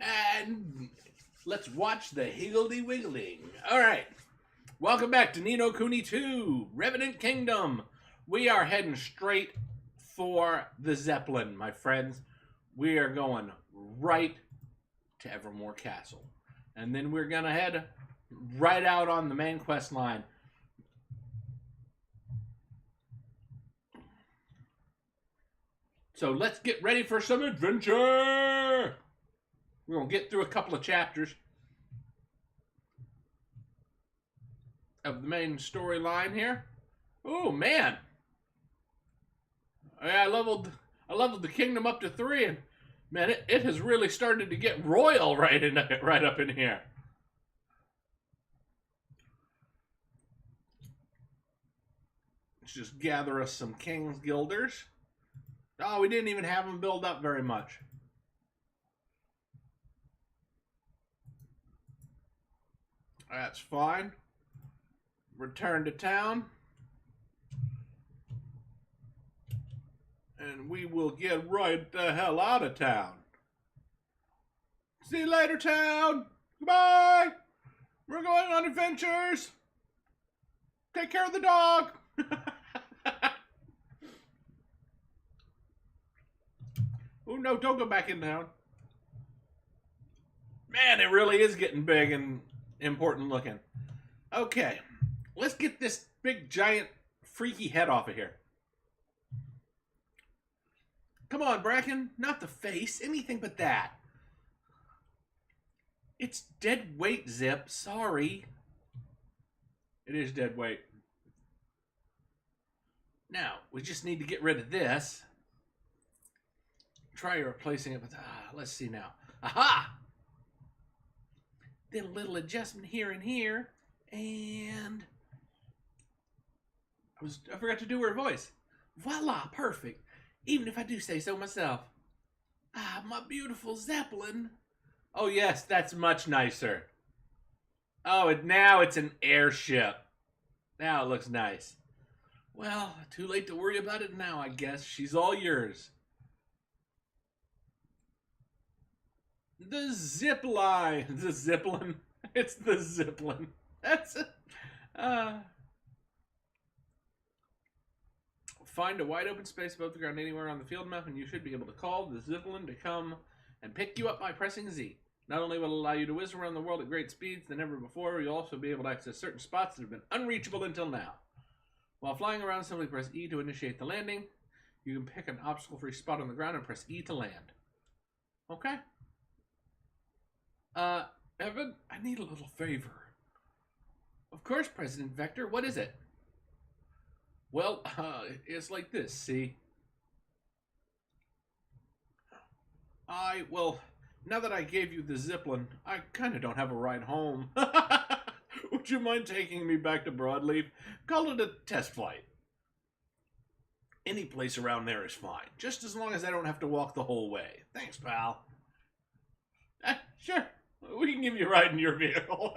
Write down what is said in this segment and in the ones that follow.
And let's watch the higgledy-wiggling. All right. Welcome back to No Kuni 2, Revenant Kingdom. We are heading straight for the Zeppelin, my friends. We are going right to Evermore Castle. And then we're going to head right out on the main quest line. So let's get ready for some adventure. We're going to get through a couple of chapters of the main storyline here. Oh, man. I leveled the kingdom up to 3, and man, it has really started to get royal right up in here. Let's just gather us some King's Guilders. Oh, we didn't even have them build up very much. That's fine. Return to town. And we will get right the hell out of town. See you later, town. Goodbye. We're going on adventures. Take care of the dog. Oh, no, don't go back in town. Man, it really is getting big and important looking. Okay, let's get this big, giant, freaky head off of here. Come on, Bracken. Not the face. Anything but that. It's dead weight, Zip. Sorry. It is dead weight. Now, we just need to get rid of this. Try replacing it with... let's see now. Aha! Then a little adjustment here and here. And... I forgot to do her voice. Voila! Perfect. Even if I do say so myself. Ah, my beautiful Zeppelin. Oh, yes, that's much nicer. Oh, now it's an airship. Now it looks nice. Well, too late to worry about it now, I guess. She's all yours. The zip line. The Zeppelin. It's the Zeppelin. That's it. Find a wide open space above the ground anywhere on the field map, and you should be able to call the Zeppelin to come and pick you up by pressing Z. Not only will it allow you to whiz around the world at great speeds than ever before, you'll also be able to access certain spots that have been unreachable until now. While flying around, simply press E to initiate the landing. You can pick an obstacle-free spot on the ground and press E to land. Okay. Evan, I need a little favor. Of course, President Vector. What is it? Well, it's like this, see? Well, now that I gave you the Zeppelin, I kind of don't have a ride home. Would you mind taking me back to Broadleaf? Call it a test flight. Any place around there is fine, just as long as I don't have to walk the whole way. Thanks, pal. Sure, we can give you a ride in your vehicle.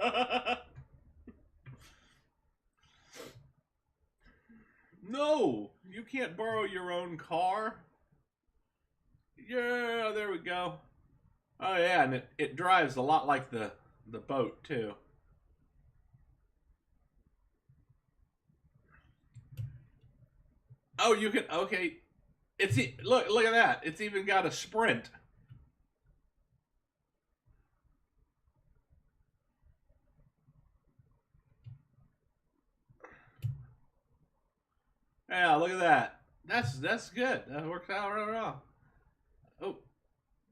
No, you can't borrow your own car. Yeah, there we go. Oh yeah, and it drives a lot like the boat too. Oh, you can, okay. Look at that. It's even got a sprint. Yeah, look at that. That's good. That works out really well. Oh,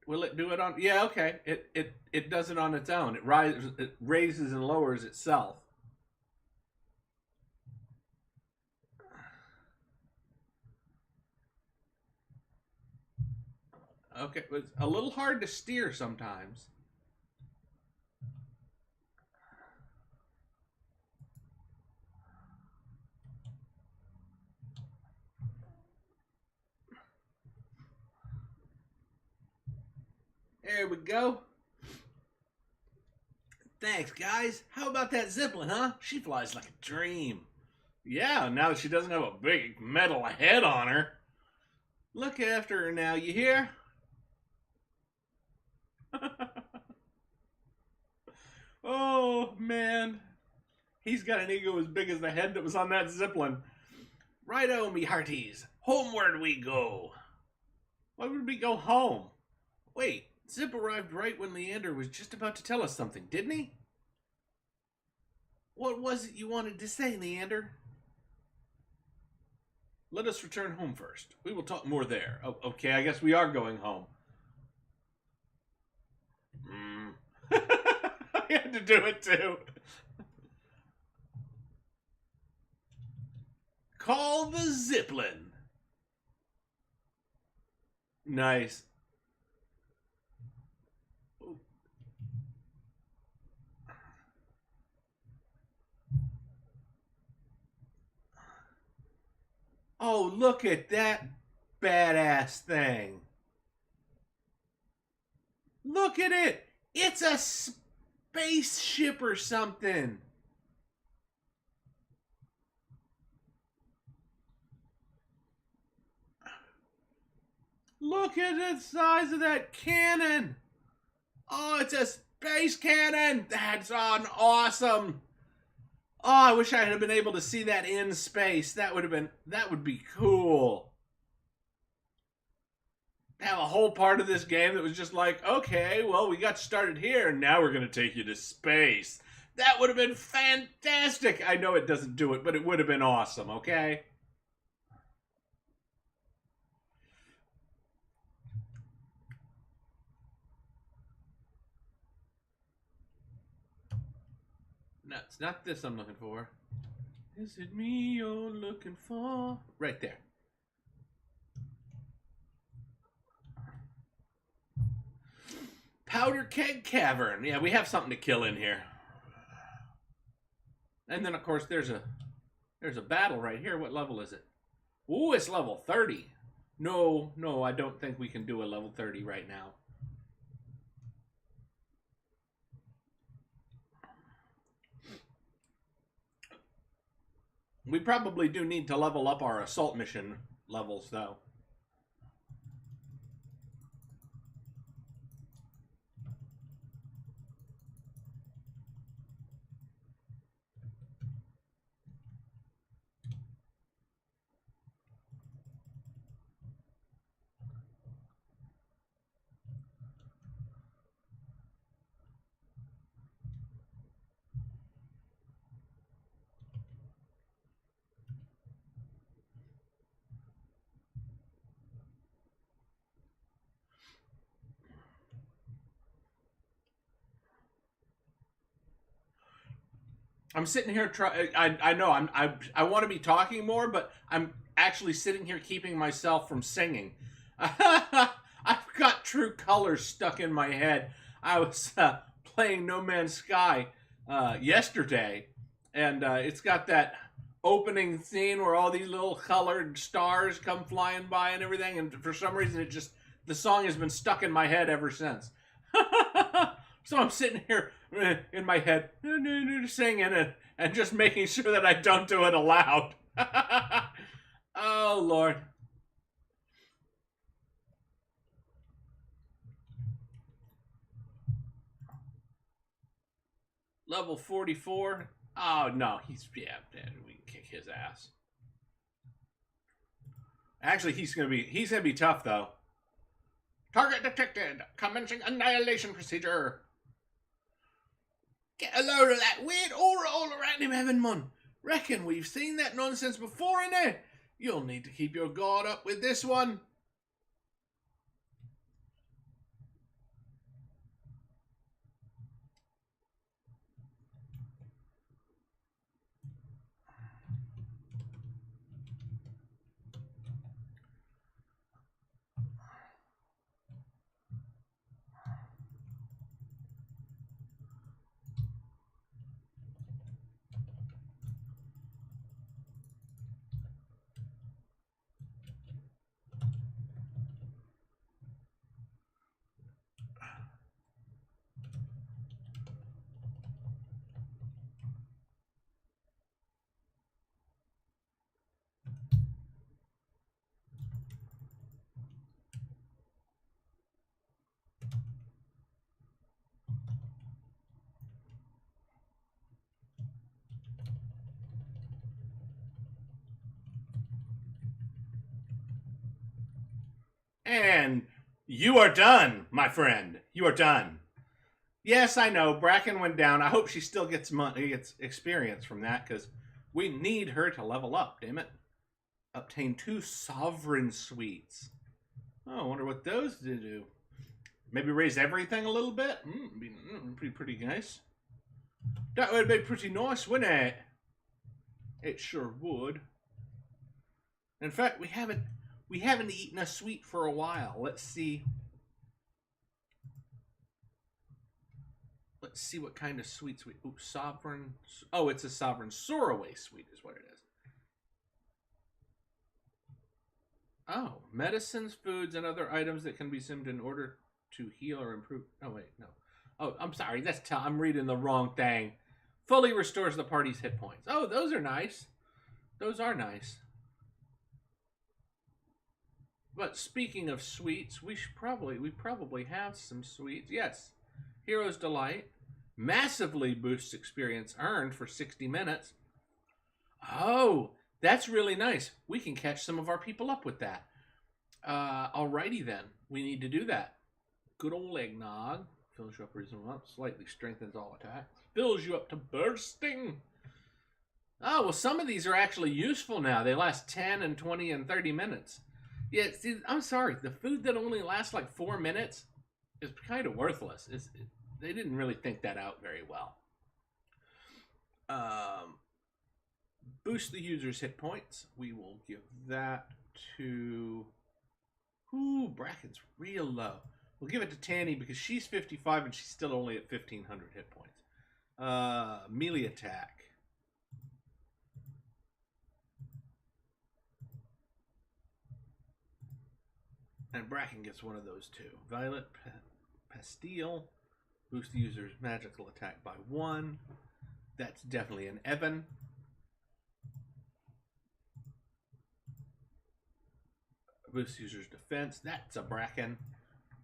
will it do it on? Yeah, okay. It does it on its own. It raises and lowers itself. Okay, it's a little hard to steer sometimes. There we go. Thanks, guys. How about that Zeppelin, huh? She flies like a dream. Yeah, now that she doesn't have a big metal head on her. Look after her now, you hear? Oh, man. He's got an ego as big as the head that was on that Zeppelin. Righto, me hearties. Homeward we go. Why would we go home? Wait, Zip arrived right when Leander was just about to tell us something, didn't he? What was it you wanted to say, Leander? Let us return home first. We will talk more there. Oh, okay, I guess we are going home. I had to do it too. Call the Zeppelin. Nice. Oh, look at that badass thing. Look at it. It's a spaceship or something. Look at the size of that cannon. Oh, it's a space cannon. That's awesome. Oh, I wish I had been able to see that in space. That would be cool. Have a whole part of this game that was just like, okay, well, we got started here, and now we're going to take you to space. That would have been fantastic. I know it doesn't do it, but it would have been awesome, okay? No, it's not this I'm looking for. Is it me you're looking for? Right there. Powder Keg Cavern. Yeah, we have something to kill in here. And then, of course, there's a battle right here. What level is it? Ooh, it's level 30. No, I don't think we can do a level 30 right now. We probably do need to level up our assault mission levels, though. I'm sitting here trying. I know I want to be talking more, but I'm actually sitting here keeping myself from singing. I've got True Colors stuck in my head. I was playing No Man's Sky yesterday, and it's got that opening scene where all these little colored stars come flying by and everything, and for some reason the song has been stuck in my head ever since. So I'm sitting here in my head singing and just making sure that I don't do it aloud. Oh, Lord. Level 44. Oh, no. We can kick his ass. Actually, he's gonna be tough, though. Target detected. Commencing annihilation procedure. Get a load of that weird aura all around him, Heaven Mon. Reckon we've seen that nonsense before, innit? You'll need to keep your guard up with this one. And you are done, my friend. You are done. Yes, I know. Bracken went down. I hope she still gets experience from that, because we need her to level up, damn it. Obtain 2 sovereign sweets. Oh, I wonder what those do. Maybe raise everything a little bit? Be pretty nice. That would be pretty nice, wouldn't it? It sure would. In fact, we haven't eaten a sweet for a while. Let's see. Let's see what kind of sweets we... Ooh, sovereign... Oh, it's a sovereign soaraway sweet is what it is. Oh, medicines, foods, and other items that can be simmed in order to heal or improve... Oh, wait, no. Oh, I'm sorry. I'm reading the wrong thing. Fully restores the party's hit points. Oh, those are nice. Those are nice. But speaking of sweets, we probably have some sweets. Yes. Hero's Delight. Massively boosts experience earned for 60 minutes. Oh, that's really nice. We can catch some of our people up with that. Alrighty then. We need to do that. Good old eggnog. Fills you up reasonably up. Slightly strengthens all attacks. Fills you up to bursting. Oh, well, some of these are actually useful now. They last 10 and 20 and 30 minutes. Yeah, see, I'm sorry. The food that only lasts like 4 minutes is kind of worthless. They didn't really think that out very well. Boost the user's hit points. We will give that to... Ooh, Bracken's real low. We'll give it to Tanny because she's 55 and she's still only at 1,500 hit points. Melee attack. And Bracken gets one of those too. Violet Pastille. Boost the user's magical attack by 1. That's definitely an Evan. Boost the user's defense. That's a Bracken.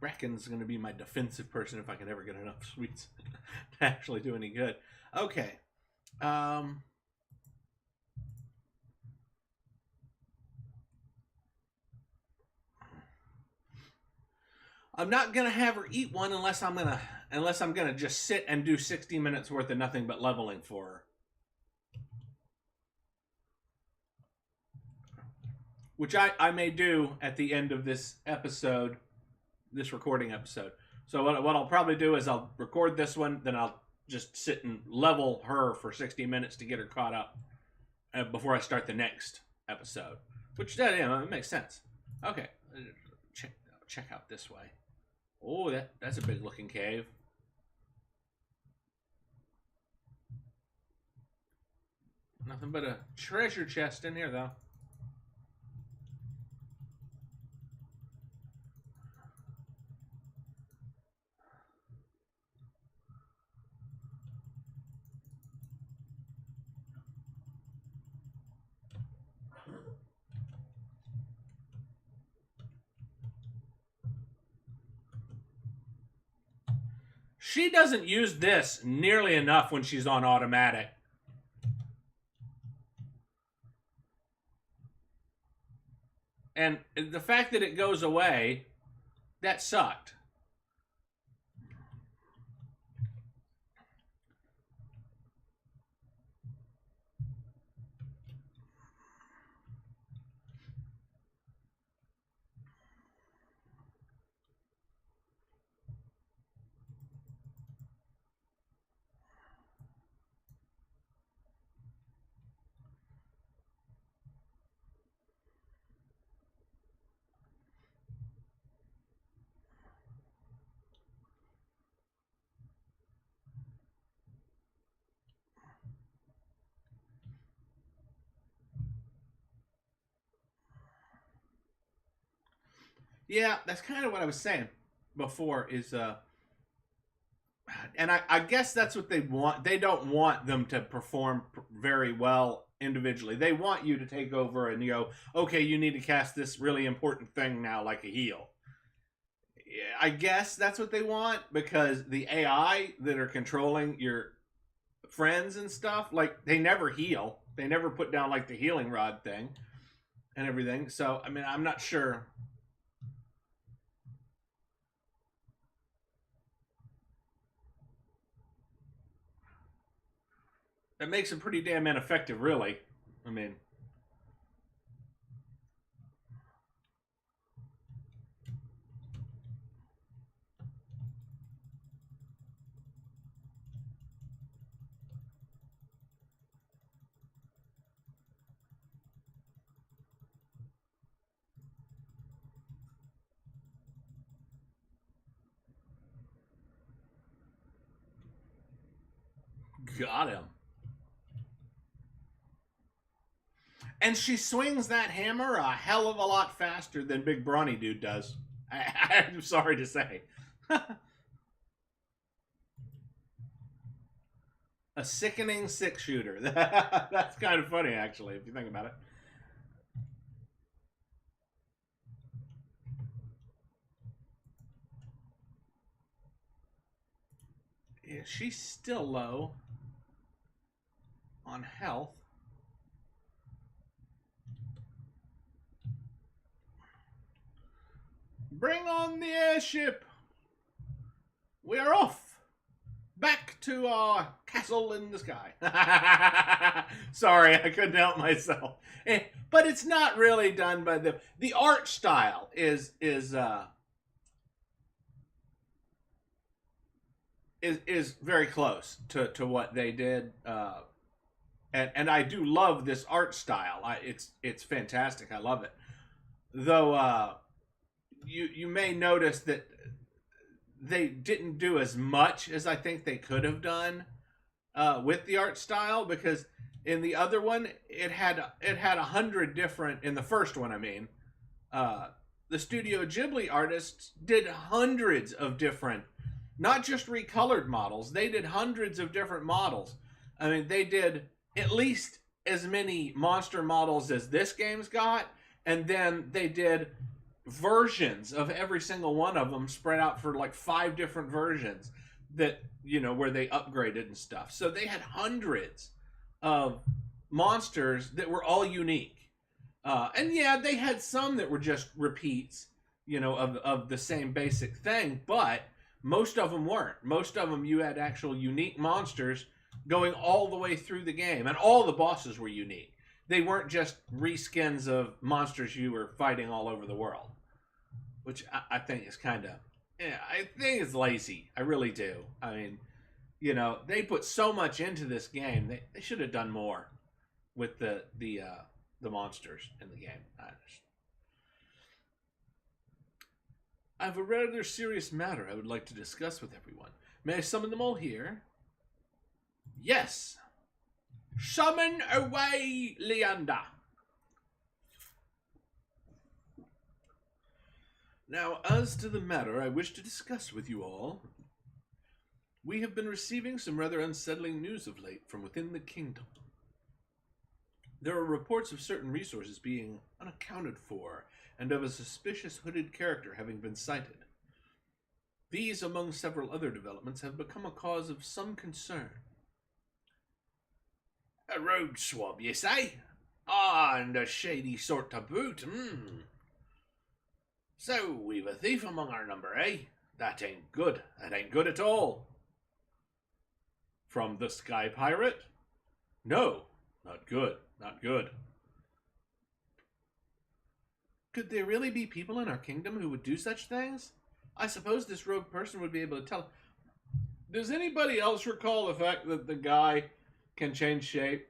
Bracken's going to be my defensive person if I can ever get enough sweets to actually do any good. Okay. I'm not going to have her eat one unless I'm going to just sit and do 60 minutes worth of nothing but leveling for her. Which I may do at the end of this episode, this recording episode. So what I'll probably do is I'll record this one, then I'll just sit and level her for 60 minutes to get her caught up before I start the next episode. Which, it makes sense. Okay, check out this way. Oh, that's a big looking cave. Nothing but a treasure chest in here, though. She doesn't use this nearly enough when she's on automatic. And the fact that it goes away, that sucked. Yeah, that's kind of what I was saying before is, and I guess that's what they want. They don't want them to perform very well individually. They want you to take over and you go, okay, you need to cast this really important thing now like a heal. Yeah, I guess that's what they want because the AI that are controlling your friends and stuff, like they never heal. They never put down like the healing rod thing and everything. So, I mean, I'm not sure That makes it pretty damn ineffective, really. I mean, got him. And she swings that hammer a hell of a lot faster than Big Brawny Dude does. I'm sorry to say. A sickening six-shooter. That's kind of funny, actually, if you think about it. Yeah, she's still low on health. Bring on the airship! We are off! Back to our castle in the sky. Sorry, I couldn't help myself. But it's not really done by the art style is very close to what they did. And I do love this art style. It's fantastic. I love it. Though you may notice that they didn't do as much as I think they could have done with the art style, because in the other one it had 100 different. In the first one, I mean, the Studio Ghibli artists did hundreds of different, not just recolored models. They did hundreds of different models. I mean, they did at least as many monster models as this game's got, and then they did versions of every single one of them spread out for like 5 different versions that, you know, where they upgraded and stuff. So they had hundreds of monsters that were all unique. And yeah, they had some that were just repeats, you know, of the same basic thing, but most of them weren't. Most of them, you had actual unique monsters going all the way through the game, and all the bosses were unique. They weren't just reskins of monsters you were fighting all over the world, which I think is kind of, yeah, I think it's lazy. I really do. I mean, you know, they put so much into this game. They should have done more with the monsters in the game. I have a rather serious matter I would like to discuss with everyone. May I summon them all here? Yes. Summon away, Leander. Now, as to the matter I wish to discuss with you all, we have been receiving some rather unsettling news of late from within the kingdom. There are reports of certain resources being unaccounted for, and of a suspicious hooded character having been sighted. These, among several other developments, have become a cause of some concern. A road swab, you say? Ah, and a shady sort to boot, So, we've a thief among our number, eh? That ain't good. That ain't good at all. From the Sky Pirate? No, not good. Not good. Could there really be people in our kingdom who would do such things? I suppose this rogue person would be able to tell. Does anybody else recall the fact that the guy can change shape?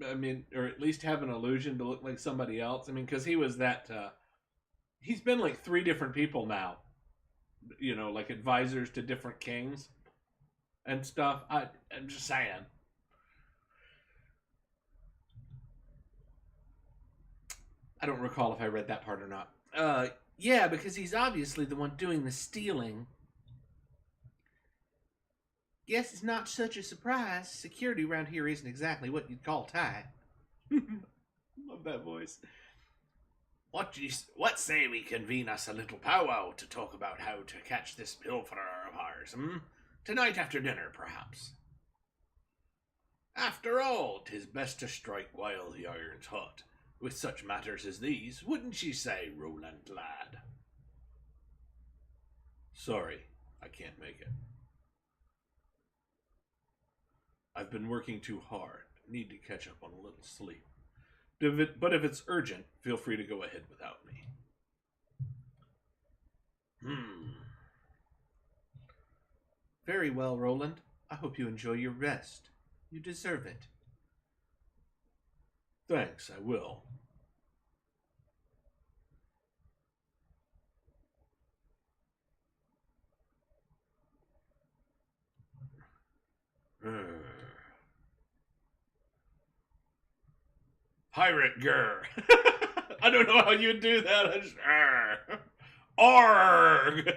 I mean, or at least have an illusion to look like somebody else? I mean, because he was that, he's been like 3 different people now. You know, like advisors to different kings and stuff. I'm just saying. I don't recall if I read that part or not. Yeah, because he's obviously the one doing the stealing. Guess it's not such a surprise. Security around here isn't exactly what you'd call tight. Love that voice. What say we convene us a little powwow to talk about how to catch this pilferer of ours, Tonight after dinner, perhaps. After all, 'tis best to strike while the iron's hot. With such matters as these, wouldn't ye say, Roland lad? Sorry, I can't make it. I've been working too hard. Need to catch up on a little sleep. But if it's urgent, feel free to go ahead without me. Very well, Roland. I hope you enjoy your rest. You deserve it. Thanks, I will. Pirate Grr. I don't know how you do that. I just, Arg!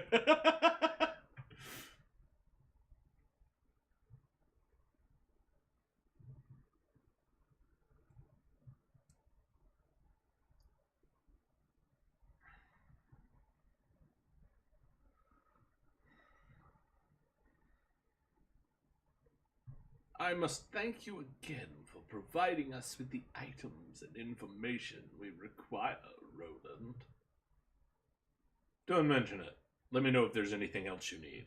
I must thank you again for providing us with the items and information we require, Roland. Don't mention it. Let me know if there's anything else you need.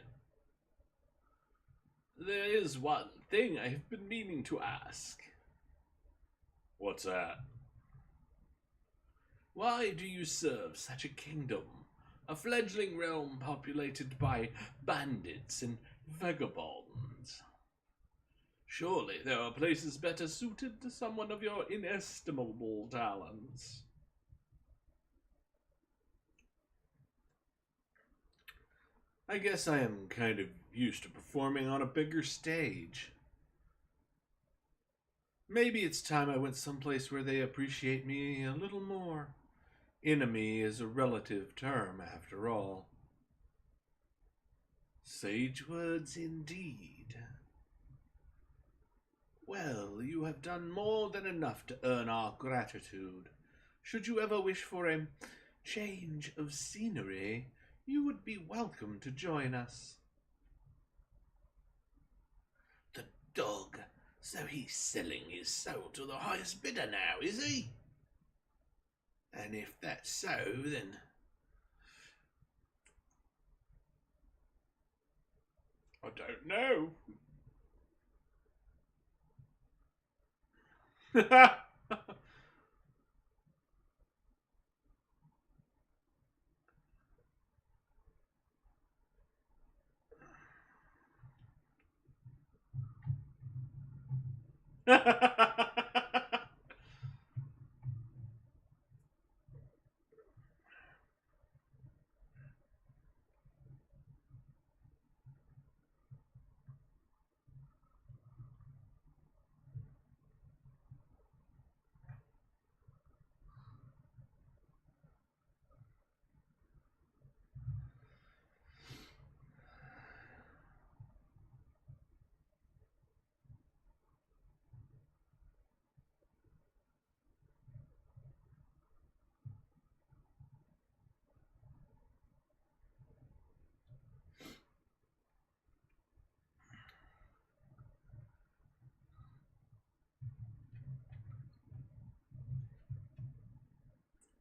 There is one thing I have been meaning to ask. What's that? Why do you serve such a kingdom? A fledgling realm populated by bandits and vagabonds. Surely there are places better suited to someone of your inestimable talents. I guess I am kind of used to performing on a bigger stage. Maybe it's time I went someplace where they appreciate me a little more. Enemy is a relative term, after all. Sage words indeed. Well, you have done more than enough to earn our gratitude. Should you ever wish for a change of scenery, you would be welcome to join us. The dog. So he's selling his soul to the highest bidder now, is he? And if that's so, then... I don't know.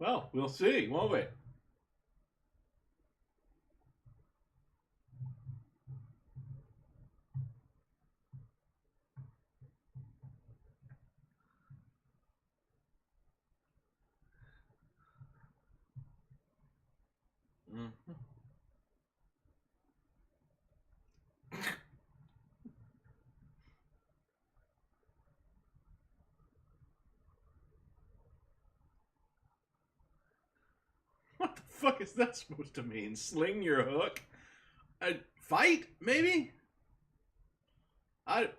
Well, we'll see, won't we? Mm-hmm. What the fuck is that supposed to mean? Sling your hook? Fight, maybe? I...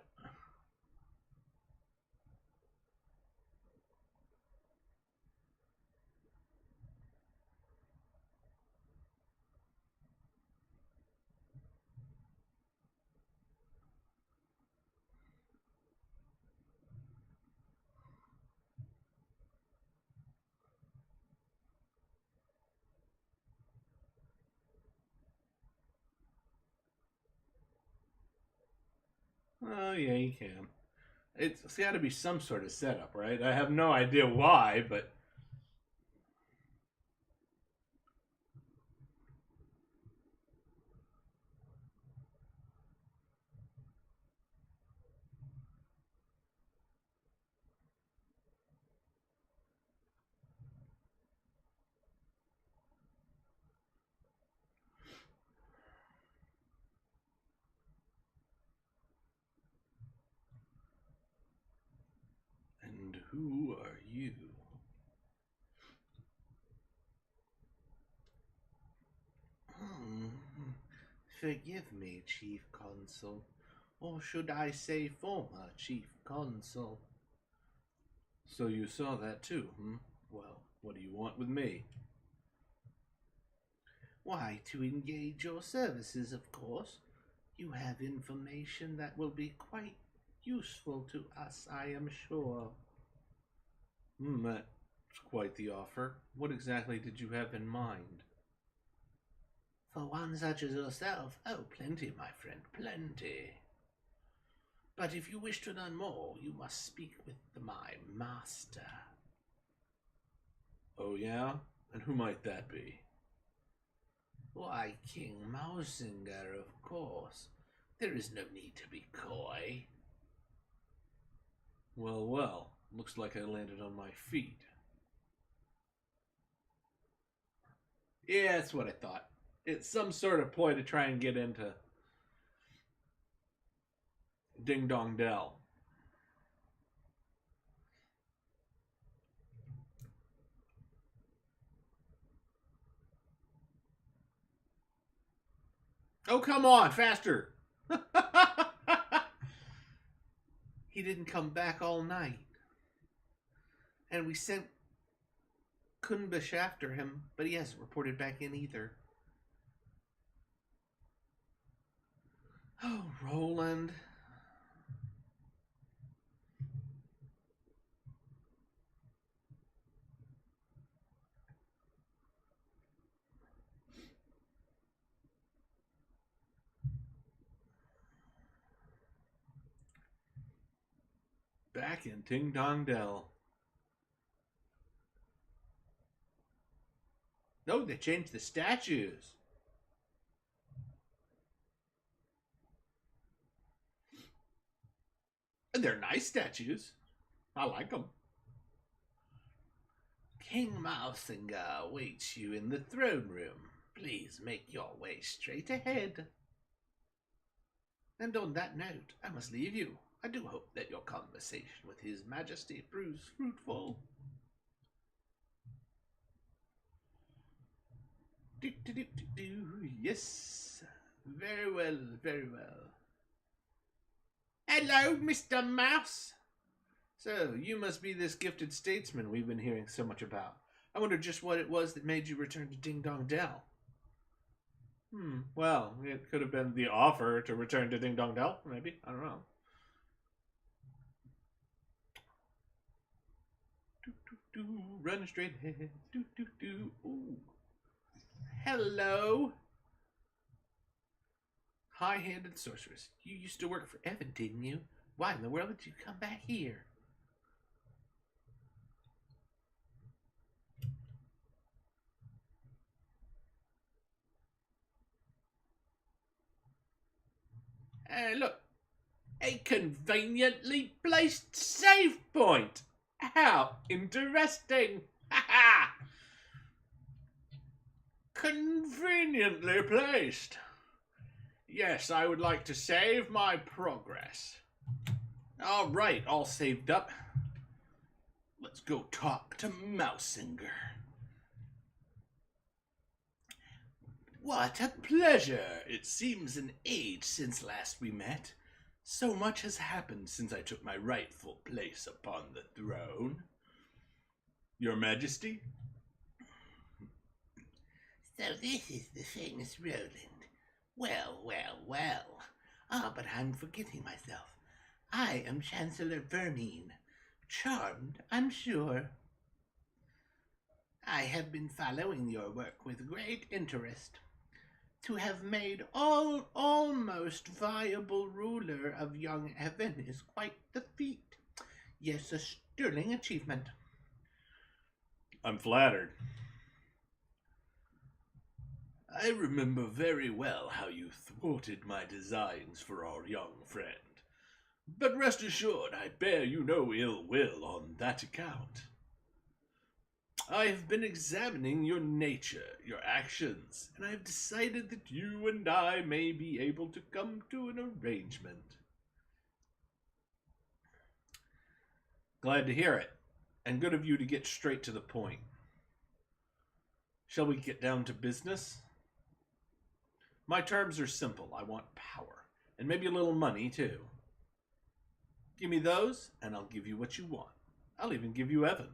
Oh, yeah, you can. It's got to be some sort of setup, right? I have no idea why, but... Who are you? Forgive me, Chief Consul. Or should I say former Chief Consul? So you saw that too, hmm? Well, what do you want with me? Why, to engage your services, of course. You have information that will be quite useful to us, I am sure. That's quite the offer. What exactly did you have in mind? For one such as yourself, oh, plenty, my friend, plenty. But if you wish to learn more, you must speak with my master. Oh, yeah? And who might that be? Why, King Mausinger, of course. There is no need to be coy. Well, well, looks like I landed on my feet. Yeah, that's what I thought. It's some sort of ploy to try and get into Ding Dong Dell. Oh, come on, faster! He didn't come back all night. And we sent Kunbish after him, but he hasn't reported back in either. Oh, Roland. Back in Ding Dong Dell. No, they changed the statues. And they're nice statues. I like them. King Mausinger awaits you in the throne room. Please make your way straight ahead. And on that note, I must leave you. I do hope that your conversation with His Majesty proves fruitful. Yes. Very well, very well. Hello, Mr. Mouse. So, you must be this gifted statesman we've been hearing so much about. I wonder just what it was that made you return to Ding Dong Dell. Well, it could have been the offer to return to Ding Dong Dell, maybe. I don't know. Run straight ahead. Ooh. Hello. High-handed sorceress. You used to work for Evan, didn't you? Why in the world did you come back here? Look. A conveniently placed save point. How interesting. Ha ha. Conveniently placed. Yes, I would like to save my progress. All right, all saved up. Let's go talk to Mausinger. What a pleasure! It seems an age since last we met. So much has happened since I took my rightful place upon the throne. Your Majesty? So this is the famous Roland. Well, well, well. But I'm forgetting myself. I am Chancellor Vermine. Charmed, I'm sure. I have been following your work with great interest. To have made almost viable ruler of young Evan is quite the feat. Yes, a sterling achievement. I'm flattered. I remember very well how you thwarted my designs for our young friend. But rest assured, I bear you no ill will on that account. I have been examining your nature, your actions, and I have decided that you and I may be able to come to an arrangement. Glad to hear it. and good of you to get straight to the point. Shall we get down to business? My terms are simple. I want power, and maybe a little money, too. Give me those, and I'll give you what you want. I'll even give you Evan.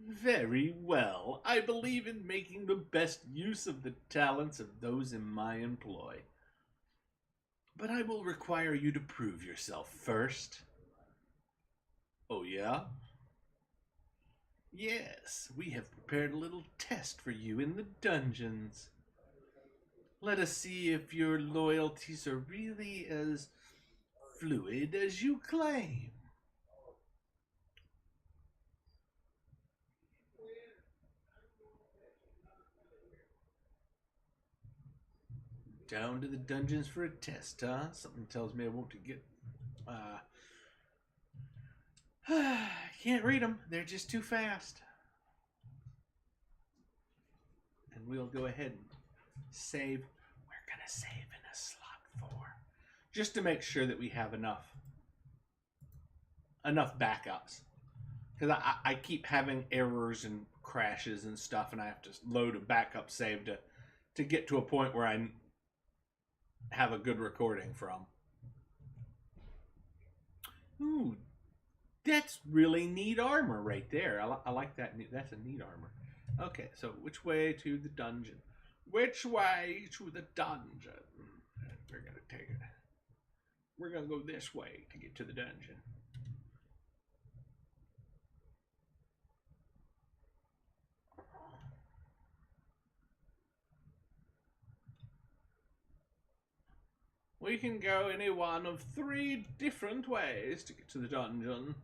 Very well. I believe in making the best use of the talents of those in my employ. But I will require you to prove yourself first. Oh, yeah? Yes, we have prepared a little test for you in the dungeons. Let us see if your loyalties are really as fluid as you claim. Down to the dungeons for a test, huh? Something tells me I won't get... Can't read them. They're just too fast. And we'll go ahead and save. We're going to save in a slot 4. Just to make sure that we have enough backups. Because I keep having errors and crashes and stuff, and I have to load a backup save to get to a point where I have a good recording from. Ooh, that's really neat armor right there. I like that. That's a neat armor. Okay, so which way to the dungeon? Which way to the dungeon? We're going to take it. We're going to go this way to get to the dungeon. We can go any one of 3 different ways to get to the dungeon.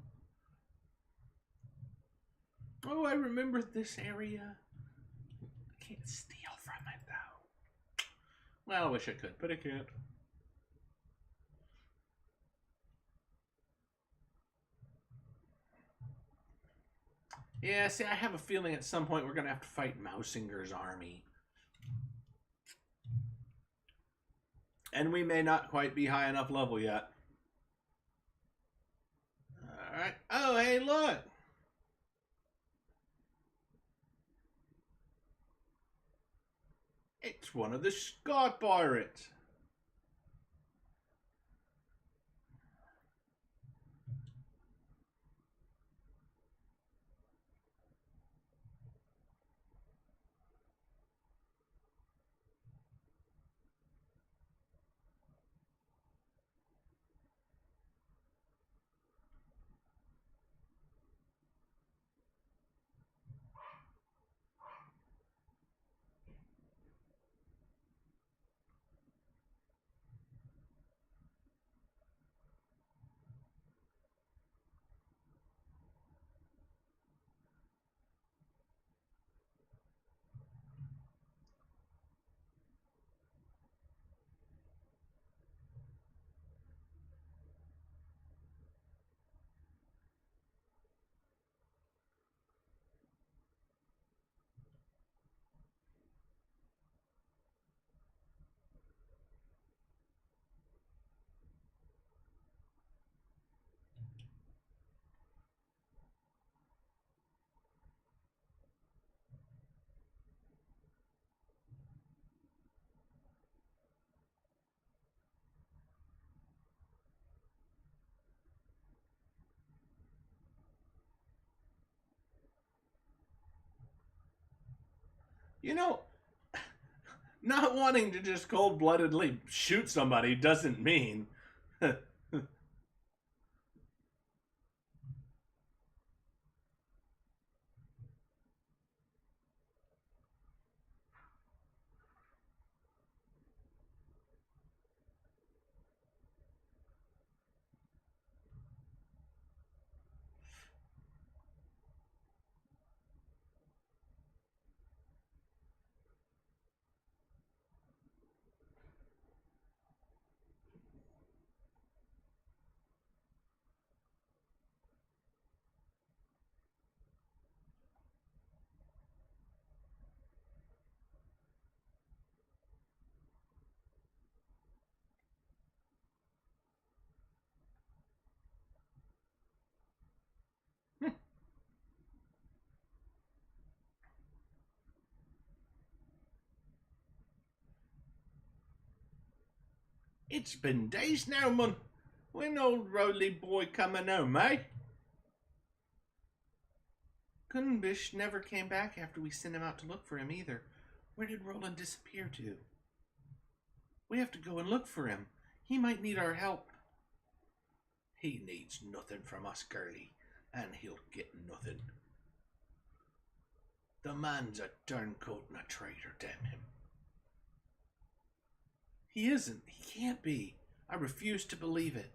Oh, I remember this area. I can't steal from it, though. Well, I wish I could, but I can't. Yeah, see, I have a feeling at some point we're going to have to fight Mousinger's army. And we may not quite be high enough level yet. Alright. Oh, hey, look! It's one of the Scott pirates. You know, not wanting to just cold-bloodedly shoot somebody doesn't mean... It's been days now, man. When old Rowley boy coming home, eh? Kunbish never came back after we sent him out to look for him either. Where did Roland disappear to? We have to go and look for him. He might need our help. He needs nothing from us, girlie, and he'll get nothing. The man's a turncoat and a traitor, damn him. He isn't. He can't be. I refuse to believe it.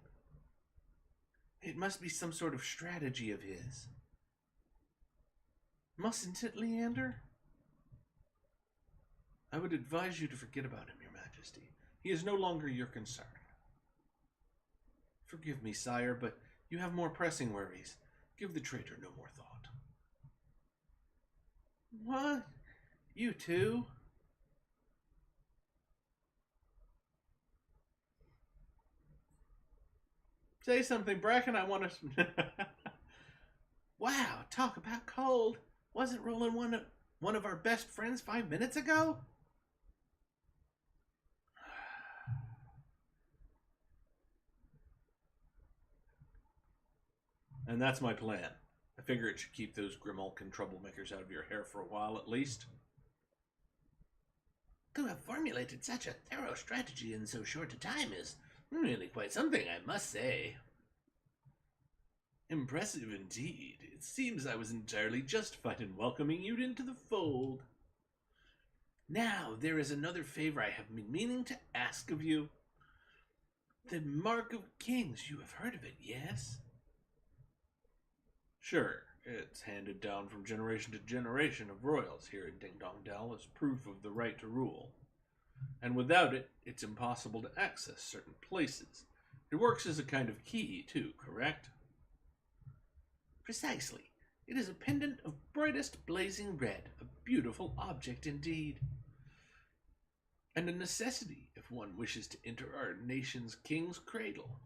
It must be some sort of strategy of his. Mustn't it, Leander? I would advise you to forget about him, Your Majesty. He is no longer your concern. Forgive me, sire, but you have more pressing worries. Give the traitor no more thought. What? You too? Say something, Bracken. I want to... Wow, talk about cold. Wasn't Roland one of our best friends 5 minutes ago? And that's my plan. I figure it should keep those Grimalkin troublemakers out of your hair for a while at least. To have formulated such a thorough strategy in so short a time is really quite something, I must say. Impressive indeed. It seems I was entirely justified in welcoming you into the fold. Now, there is another favor I have been meaning to ask of you. The Mark of Kings, you have heard of it, yes? Sure, it's handed down from generation to generation of royals here in Ding Dong Dell as proof of the right to rule. And without it, it's impossible to access certain places. It works as a kind of key, too, correct? Precisely. It is a pendant of brightest blazing red, a beautiful object indeed. And a necessity if one wishes to enter our nation's king's cradle.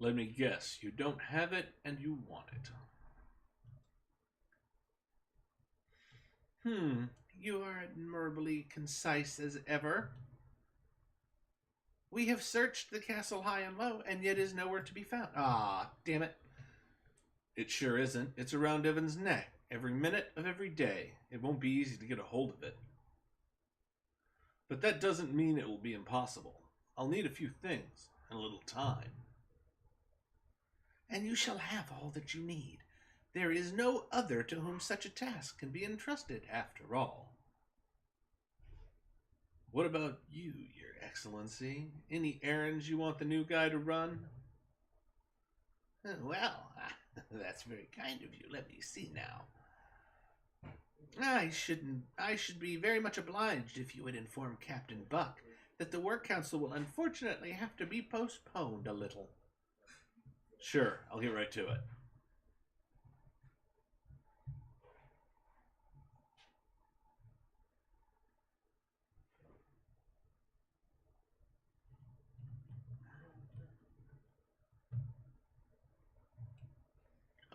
Let me guess, you don't have it and you want it. You are admirably concise as ever. We have searched the castle high and low, and yet is nowhere to be found. Ah, damn it. It sure isn't. It's around Evan's neck, every minute of every day. It won't be easy to get a hold of it. But that doesn't mean it will be impossible. I'll need a few things, and a little time. And you shall have all that you need. There is no other to whom such a task can be entrusted, after all. What about you, Your Excellency? Any errands you want the new guy to run? Well, that's very kind of you. Let me see now. I should be very much obliged if you would inform Captain Buck that the Work Council will unfortunately have to be postponed a little. Sure, I'll get right to it.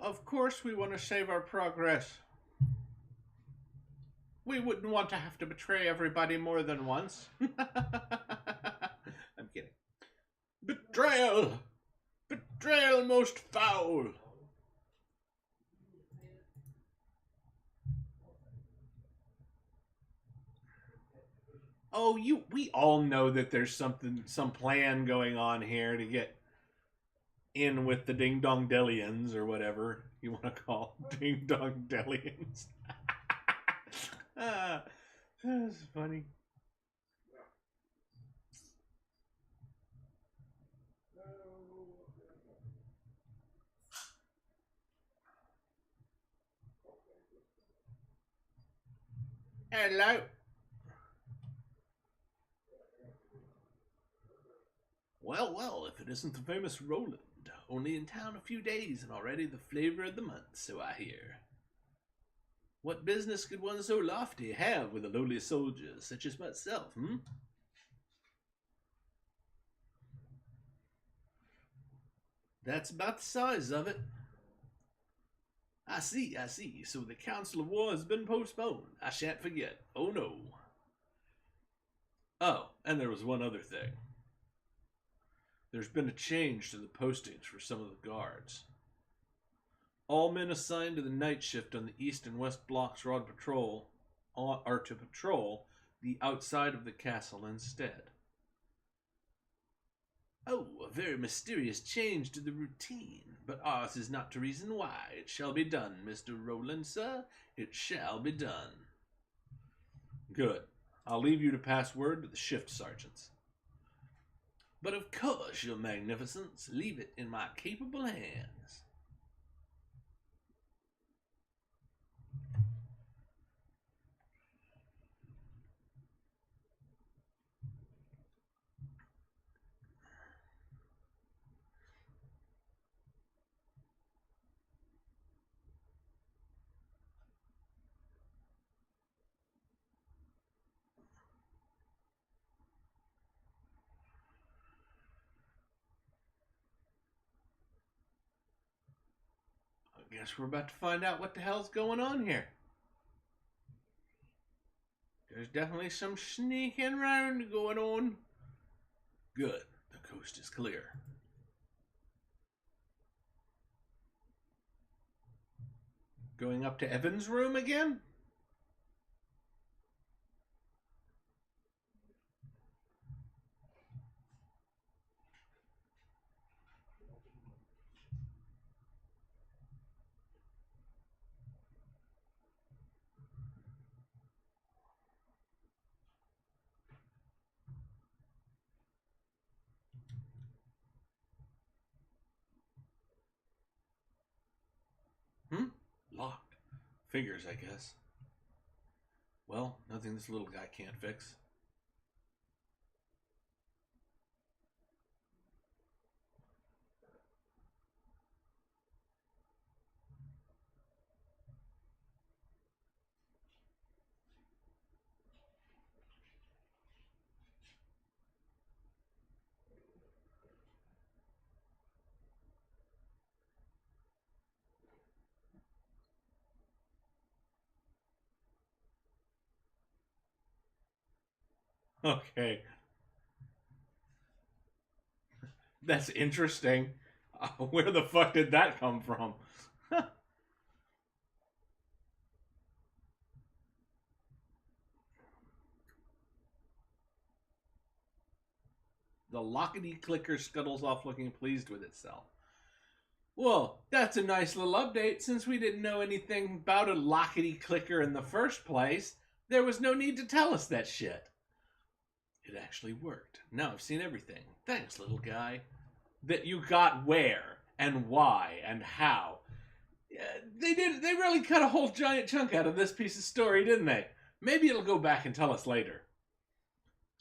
Of course we want to save our progress. We wouldn't want to have to betray everybody more than once. I'm kidding. Betrayal! Betrayal most foul! Oh, we all know that there's some plan going on here to get in with the Ding Dong Dellians, or whatever you want to call Ding Dong Dellians. That's funny. Hello. Well, if it isn't the famous Roland. Only in town a few days and already the flavor of the month, so I hear. What business could one so lofty have with a lowly soldier such as myself, That's about the size of it. I see. So the Council of War has been postponed. I shan't forget. Oh, no. Oh, And there was one other thing. There's been a change to the postings for some of the guards. All men assigned to the night shift on the east and west blocks are to patrol the outside of the castle instead. Oh, a very mysterious change to the routine, but ours is not to reason why. It shall be done, Mr. Roland, sir. It shall be done. Good. I'll leave you to pass word to the shift sergeants. But of course, your magnificence, leave it in my capable hands. I guess we're about to find out what the hell's going on here. There's definitely some sneaking around going on. Good. The coast is clear. Going up to Evan's room again? Locked. Figures, I guess. Well, nothing this little guy can't fix. Okay. That's interesting. Where the fuck did that come from? The lockety clicker scuttles off looking pleased with itself. Well, that's a nice little update. Since we didn't know anything about a lockety clicker in the first place, there was no need to tell us that shit. It actually worked. Now I've seen everything. Thanks, little guy. That you got where and why and how. They really cut a whole giant chunk out of this piece of story, didn't they? Maybe it'll go back and tell us later.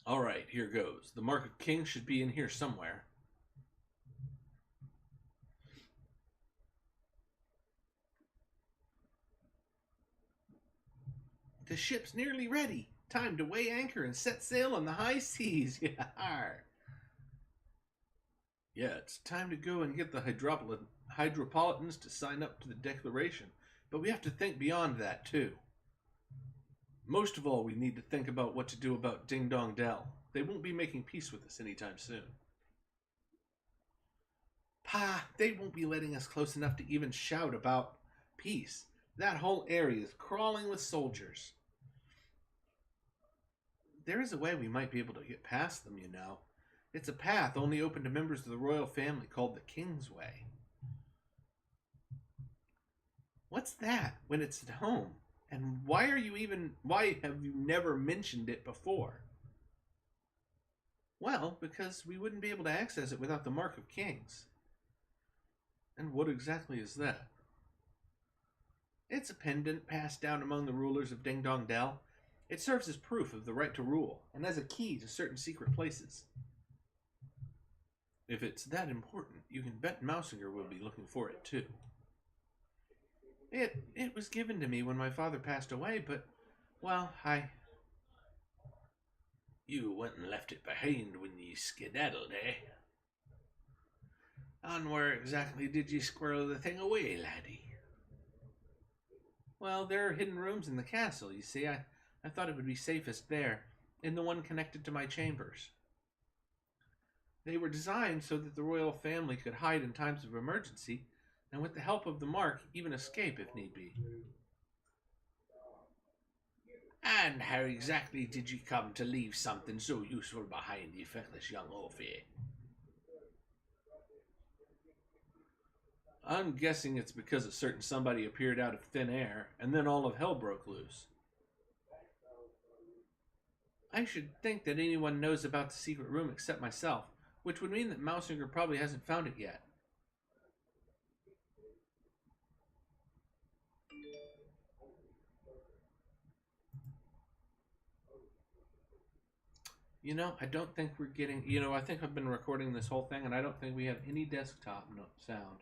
All right, here goes. The Mark of Kings should be in here somewhere. The ship's nearly ready. Time to weigh anchor and set sail on the high seas. Yeah, it's time to go and get the Hydropolitans to sign up to the declaration. But we have to think beyond that, too. Most of all, we need to think about what to do about Ding Dong Dell. They won't be making peace with us anytime soon. Pa, they won't be letting us close enough to even shout about peace. That whole area is crawling with soldiers. There is a way we might be able to get past them, you know. It's a path only open to members of the royal family called the King's Way. What's that when it's at home? And why have you never mentioned it before? Well, because we wouldn't be able to access it without the Mark of Kings. And what exactly is that? It's a pendant passed down among the rulers of Ding Dong Dell. It serves as proof of the right to rule, and as a key to certain secret places. If it's that important, you can bet Mousinger will be looking for it too. It was given to me when my father passed away, but, well, You went and left it behind when you skedaddled, eh? And where exactly did you squirrel the thing away, laddie? Well, there are hidden rooms in the castle, you see. I thought it would be safest there. in the one connected to my chambers. They were designed so that the royal family could hide in times of emergency, and with the help of the mark, even escape if need be. And how exactly did you come to leave something so useful behind the feckless young Orphy? I'm guessing it's because a certain somebody appeared out of thin air, and then all of hell broke loose. I should think that anyone knows about the secret room except myself, which would mean that Mousinger probably hasn't found it yet. You know, I don't think we're getting... You know, I think I've been recording this whole thing, and I don't think we have any desktop sound.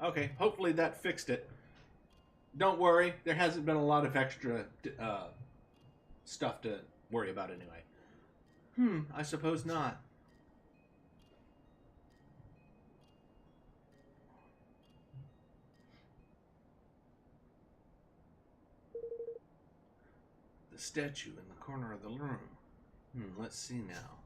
Okay, hopefully that fixed it. Don't worry, there hasn't been a lot of extra stuff to worry about anyway. I suppose not. The statue in the corner of the room. Let's see now.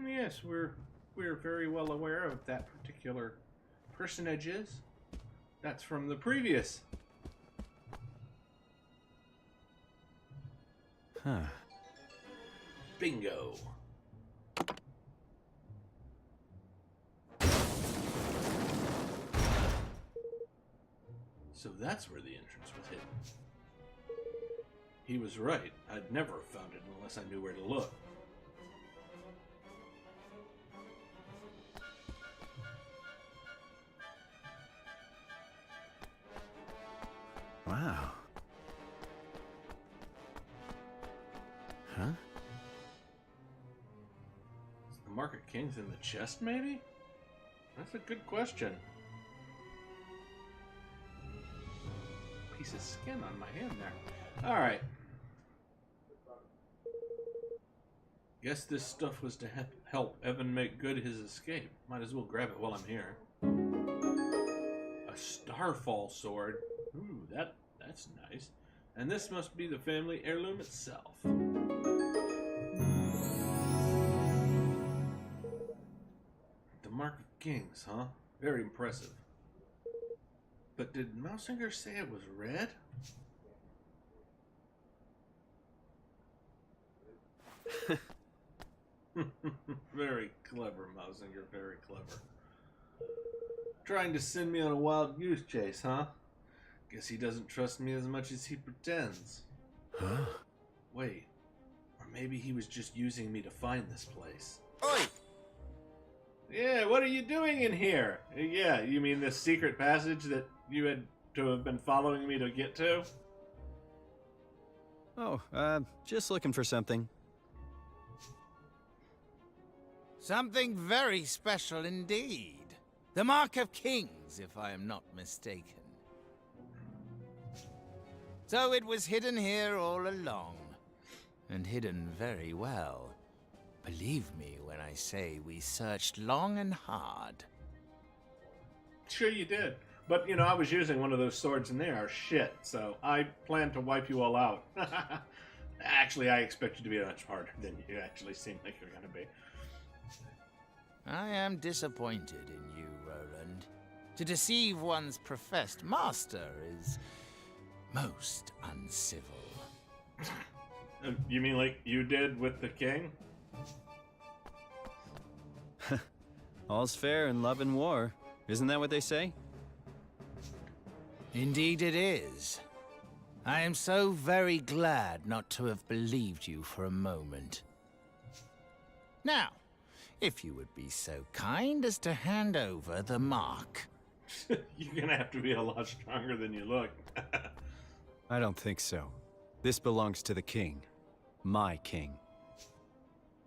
Yes, we're very well aware of that particular personages. That's from the previous. Huh. Bingo. So that's where the entrance was hidden. He was right. I'd never have found it unless I knew where to look. Wow. Huh? Is the Mark of Kings in the chest, maybe? That's a good question. Piece of skin on my hand there. Alright. Guess this stuff was to help Evan make good his escape. Might as well grab it while I'm here. A Starfall sword. Ooh, that's nice. And this must be the family heirloom itself. The Mark of Kings, huh? Very impressive. But did Mousinger say it was red? Very clever, Mousinger, very clever. Trying to send me on a wild goose chase, huh? Guess he doesn't trust me as much as he pretends. Huh? Wait, or maybe he was just using me to find this place. Oi! Yeah, what are you doing in here? Yeah, you mean this secret passage that you had to have been following me to get to? Oh, just looking for something. Something very special indeed. The Mark of Kings, if I am not mistaken. So it was hidden here all along. And hidden very well. Believe me when I say we searched long and hard. Sure you did. But, you know, I was using one of those swords and they are shit, so I plan to wipe you all out. Actually, I expect you to be much harder than you actually seem like you're going to be. I am disappointed in you, Roland. To deceive one's professed master is most uncivil. You mean like you did with the king? All's fair in love and war. Isn't that what they say? Indeed it is. I am so very glad not to have believed you for a moment. Now, if you would be so kind as to hand over the mark. You're gonna have to be a lot stronger than you look. I don't think so. This belongs to the king. My king.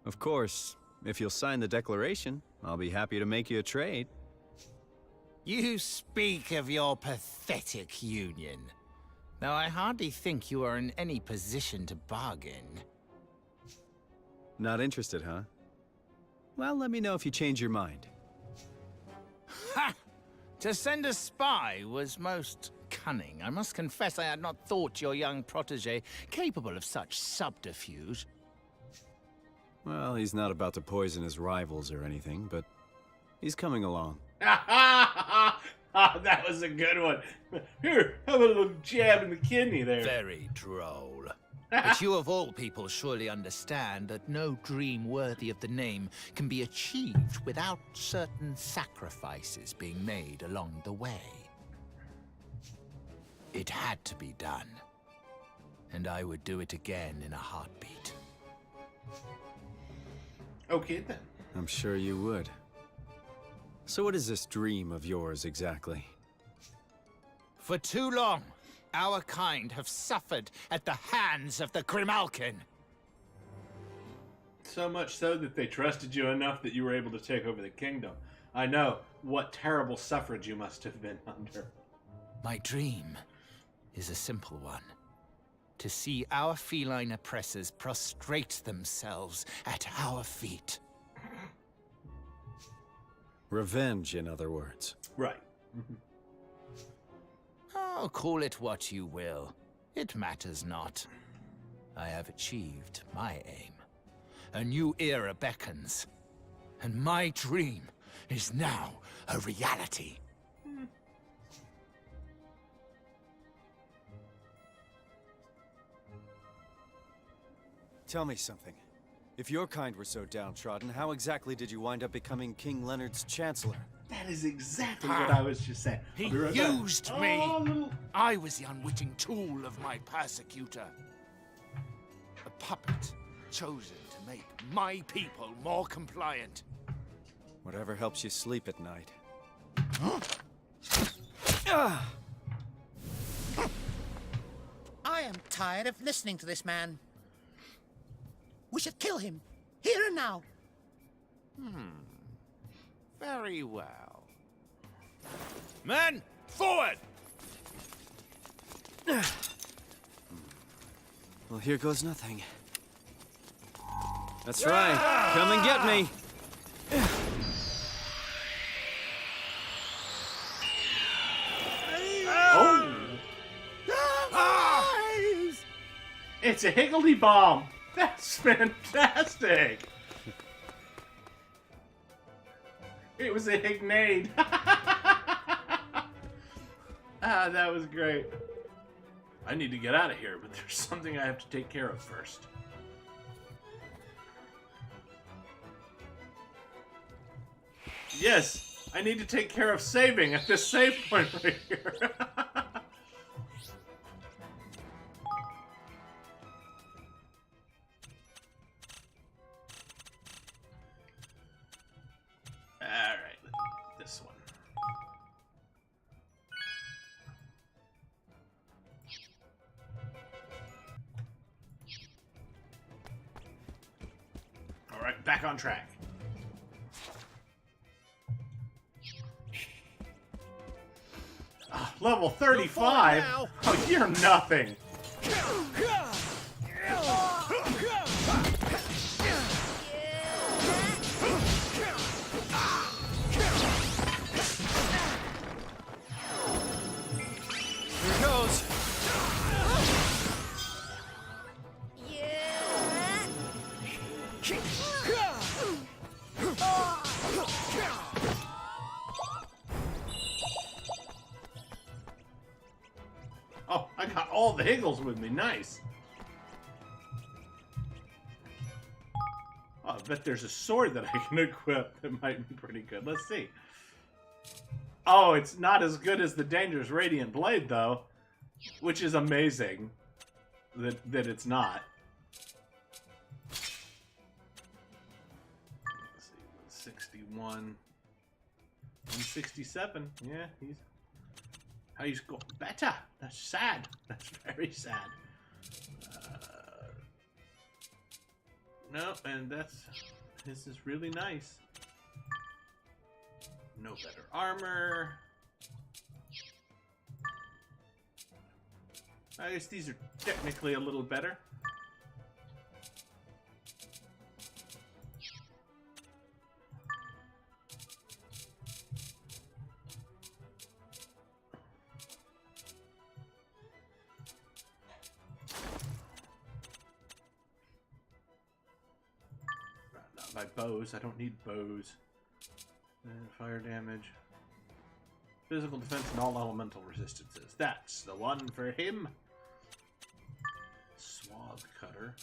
Of course, If you'll sign the declaration, I'll be happy to make you a trade. You speak of your pathetic union, though I hardly think you are in any position to bargain. Not interested, huh? Well, let me know if you change your mind. Ha! To send a spy was most cunning. I must confess I had not thought your young protege capable of such subterfuge. Well, he's not about to poison his rivals or anything, but he's coming along. Oh, that was a good one. Here, have a little jab in the kidney there. Very droll. But you of all people surely understand that no dream worthy of the name can be achieved without certain sacrifices being made along the way. It had to be done, and I would do it again in a heartbeat. Okay, then. I'm sure you would. So what is this dream of yours exactly? For too long, our kind have suffered at the hands of the Grimalkin. So much so that they trusted you enough that you were able to take over the kingdom. I know what terrible suffrage you must have been under. My dream is a simple one. To see our feline oppressors prostrate themselves at our feet. Revenge, in other words. Right. Oh, call it what you will. It matters not. I have achieved my aim. A new era beckons. And my dream is now a reality. Tell me something. If your kind were so downtrodden, how exactly did you wind up becoming King Leonard's Chancellor? That is exactly what I was just saying. He I'll be right used back. me. Oh, little... I was the unwitting tool of my persecutor. A puppet chosen to make my people more compliant. Whatever helps you sleep at night. I am tired of listening to this man. We should kill him, here and now. Very well. Men, forward! Well, here goes nothing. That's right. Come and get me. Oh! It's a higgledy bomb. That's fantastic. It was a hignade. Ah, that was great. I need to get out of here, but there's something I have to take care of first. Yes, I need to take care of saving at this save point right here. Alright, this one. Alright, back on track. Level 35? Oh, you're nothing. Here goes. Oh, I got all the higgles with me. Nice. Oh, I bet there's a sword that I can equip that might be pretty good. Let's see. Oh, it's not as good as the Dangerous Radiant Blade, though. Which is amazing that it's not. Let's see, 161. 167. Yeah, he's... How you score better? That's sad. That's very sad. No, and that's This is really nice. No better armor. I guess these are technically a little better. Not my bows. I don't need bows. Fire damage. Physical defense and all elemental resistances. That's the one for him. Swab cutter.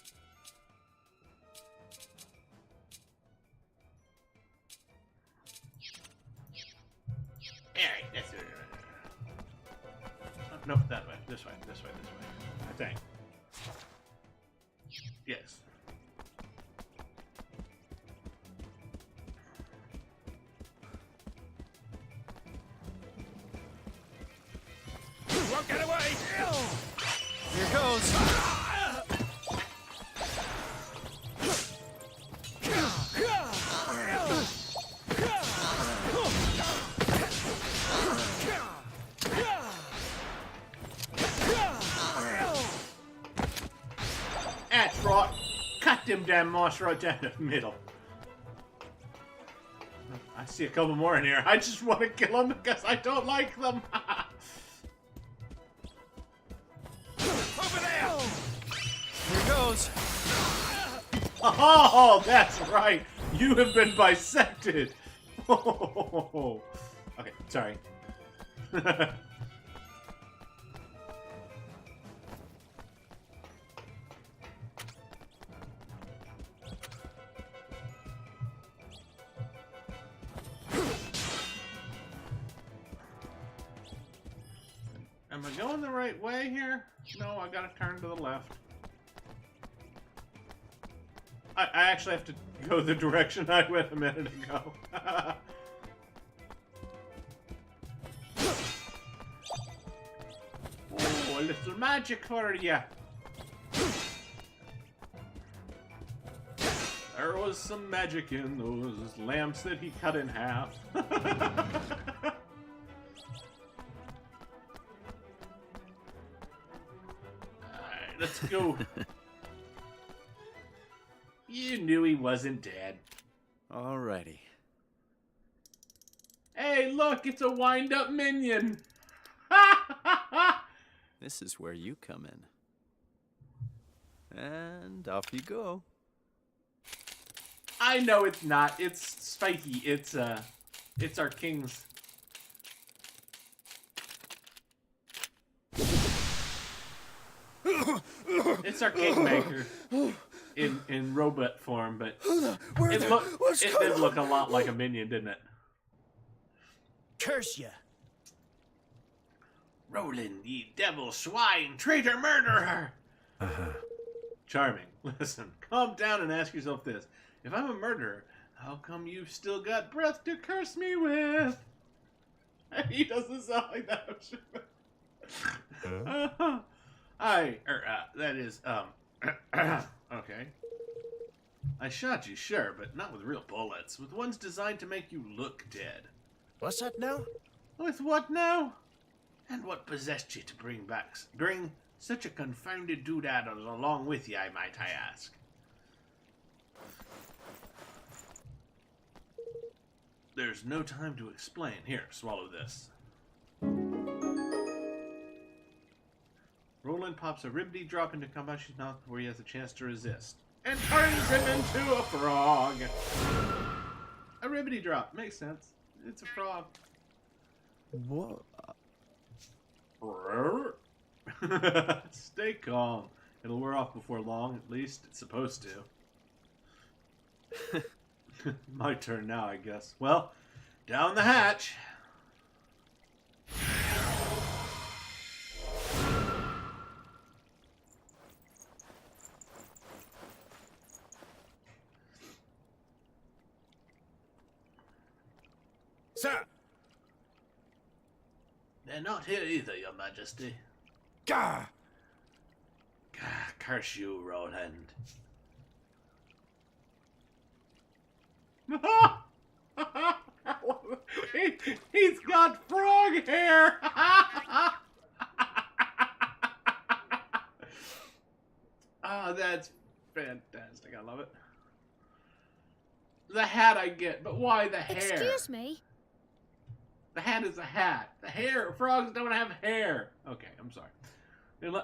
Alright, that's it. Oh, no, that way. This way. This way. This way. I think. Yes. Won't get away! Here goes! That's right. Cut them damn moss right down the middle. I see a couple more in here. I just want to kill them because I don't like them. Over there! Here goes! Oh, that's right. You have been bisected. Oh. Okay, sorry. Am I going the right way here? No, I gotta turn to the left. I actually have to go the direction I went a minute ago. Oh, a little magic for ya. There was some magic in those lamps that he cut in half. Alright, let's go. You knew he wasn't dead. Alrighty. Hey, look, it's a wind-up minion. This is where you come in. And off you go. I know it's not. It's spiky. It's our king's. It's our kingmaker in robot form, but it did look a lot like a minion, didn't it? Curse ya! Roland, ye devil, swine, traitor, murderer! Charming. Listen, calm down and ask yourself this. If I'm a murderer, how come you've still got breath to curse me with? He doesn't sound like that. Okay. I shot you, sure, but not with real bullets. With ones designed to make you look dead. What's that now? With what now? And what possessed you to bring such a confounded doodad along with you, might I ask? There's no time to explain. Here, swallow this. Roland pops a ribbity drop into Kambashi's mouth before he has a chance to resist. And turns him into a frog! A ribbity drop. Makes sense. It's a frog. What? Stay calm. It'll wear off before long, at least it's supposed to. My turn now, I guess. Well, down the hatch. Sir! They're not here either, Your Majesty. Gah! Curse you, Roland. He's got frog hair. Oh, that's fantastic. I love it. The hat I get, but why the hair? Excuse me? The hat is a hat. The hair, frogs don't have hair. Okay, I'm sorry.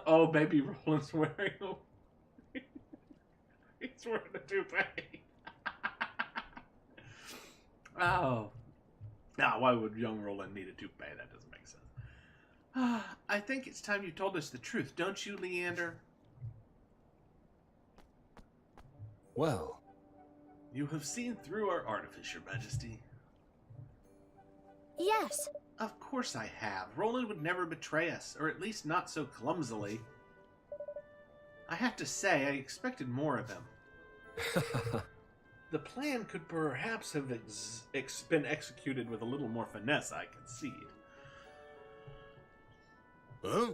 Oh, baby Roland's wearing a... He's wearing a toupee. Oh. Now, why would young Roland need a toupee? That doesn't make sense. I think it's time you told us the truth, don't you, Leander? Well, You have seen through our artifice, Your Majesty. Yes. Of course I have. Roland would never betray us, or at least not so clumsily. I have to say, I expected more of him. The plan could perhaps have been executed with a little more finesse, I concede. Huh?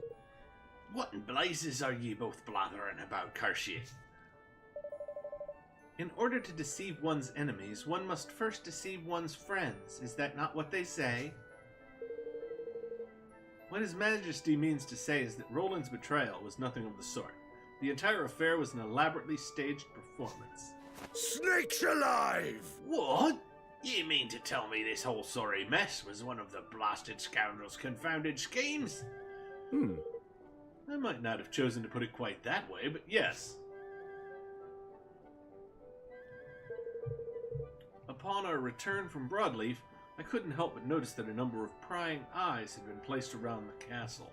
What in blazes are ye both blathering about, curse ye? In order to deceive one's enemies, one must first deceive one's friends. Is that not what they say? What His Majesty means to say is that Roland's betrayal was nothing of the sort. The entire affair was an elaborately staged performance. Snakes alive! What? You mean to tell me this whole sorry mess was one of the blasted scoundrel's confounded schemes? I might not have chosen to put it quite that way, but yes. Upon our return from Broadleaf, I couldn't help but notice that a number of prying eyes had been placed around the castle.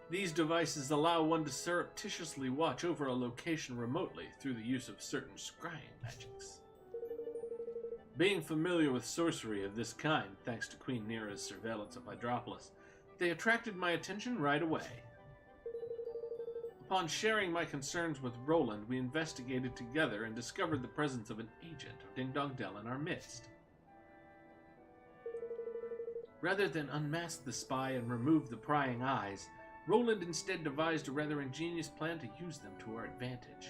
These devices allow one to surreptitiously watch over a location remotely through the use of certain scrying magics. Being familiar with sorcery of this kind, thanks to Queen Neera's surveillance of Hydropolis, they attracted my attention right away. Upon sharing my concerns with Roland, we investigated together and discovered the presence of an agent of Ding Dong Dell in our midst. Rather than unmask the spy and remove the prying eyes, Roland instead devised a rather ingenious plan to use them to our advantage.